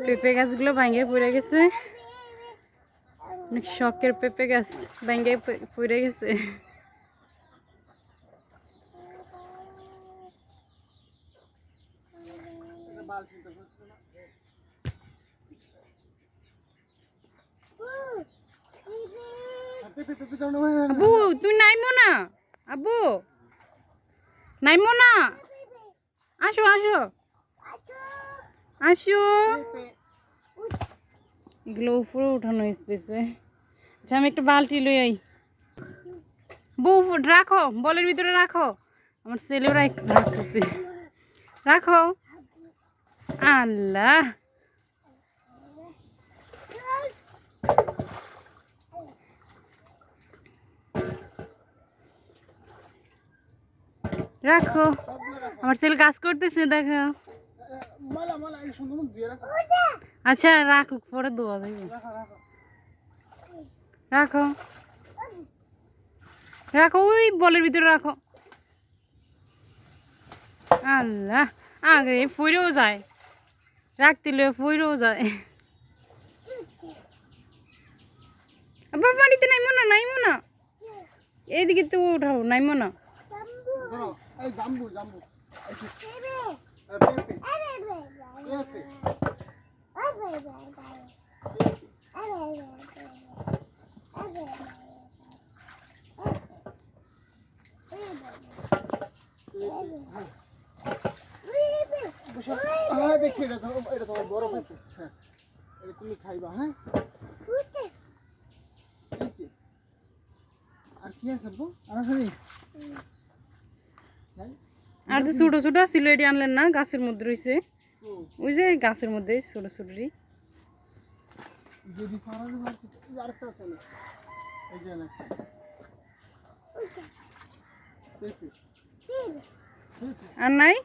পেঁপে গাছগুলো ভাঙে পড়ে গেছে, অনেক শখের পেঁপে গাছ ভাঙে পড়ে গেছে। আব্বু তুমি নাইমো না, আব্বু নাইমো না, আসো আসো আসো। এগুলো উপরে উঠানো হয়েছে। আচ্ছা আমি একটা বালতি লই আই। বউ রাখো, বলের ভিতরে রাখো, আমার ছেলেরা রাখতেছে, রাখো। আল্লাহ রাখো, আমার ছেলে কাজ করতেছে দেখো। আচ্ছা রাখো, পরে দোয়া দেবে। রাখো রাখো, ওই বলের ভিতরে রাখো। আল্লাহ আগে ফুইরেও যায়, রাখতে লে ফুইরেও যায়। আবার পানিতে নাইমো না, নাইমো না, এইদিকে তো উঠাও, নাইমো না। দেখছি এটা তোমার বড় পেঁপে। হ্যাঁ এটা তুমি খাইবা। হ্যাঁ আর কি আছে আর তো ছোট ছোট ছিল, এটি আনলেন না? গাছের মধ্যে রয়েছে, ওই যে গাছের মধ্যে ছোট ছোট। আর নাই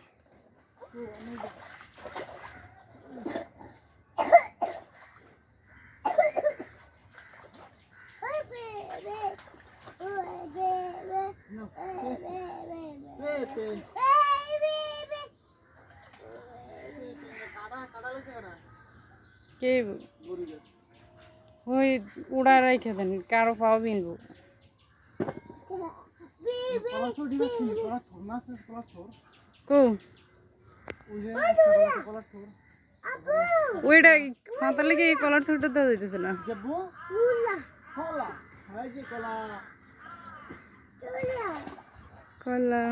কে ওই উড়া রেখে দেন, কারো পাও বিনবো। ওইটা ফাঁতা লেগে কলার থুরটা দেওয়া যাইতেছে না। কলা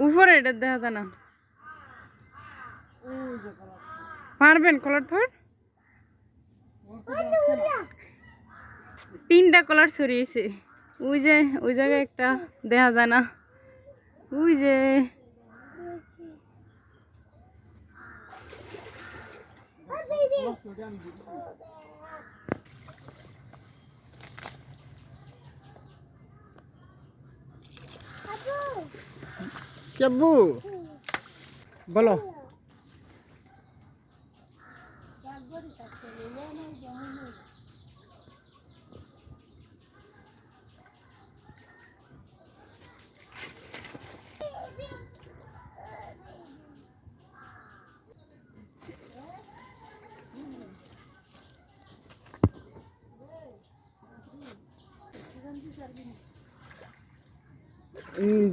উপরে এটা দেখা যায় না। পারবেন কলার থুর? তিনটা কলার ছড়িয়েছে, ওই যে ওই জায়গায় একটা দেখা যায় না, ওই যে কেব্বু বলো।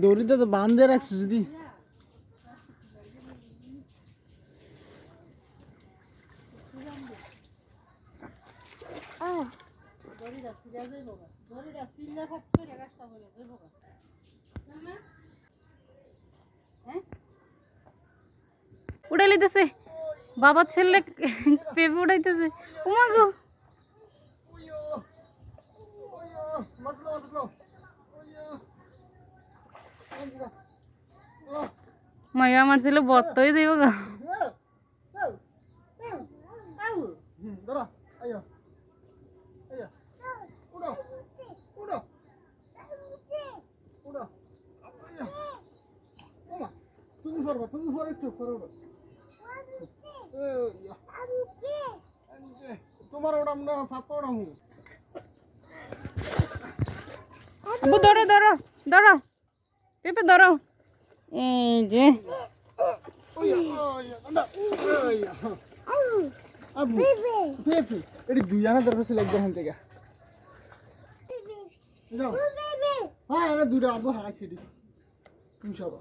দড়িটা তো বাঁধে রাখছে, যদি উড়াই লিতেছে, বাবার ছেলে পেঁপে উড়াইতেছে। ওমা গো মায়া, আমার ছেলে বর্ত হয়ে যাইব গা। তোমার ওটা আমরা সাপা ওড়ামু। ধরো ধরো ধরো পেঁপে ধরো, এই যে ওই আন্ডা ওই আবু পেপে এটি দুই আনা দরকার ছিল একদম থেকে যাও হ্যাঁ এরা দুটো আবু হারাইছি এটি তুমি সব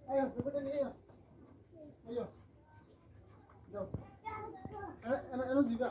আয় পেপেটা নিয়ে আয় আয় যাও এরা দিবা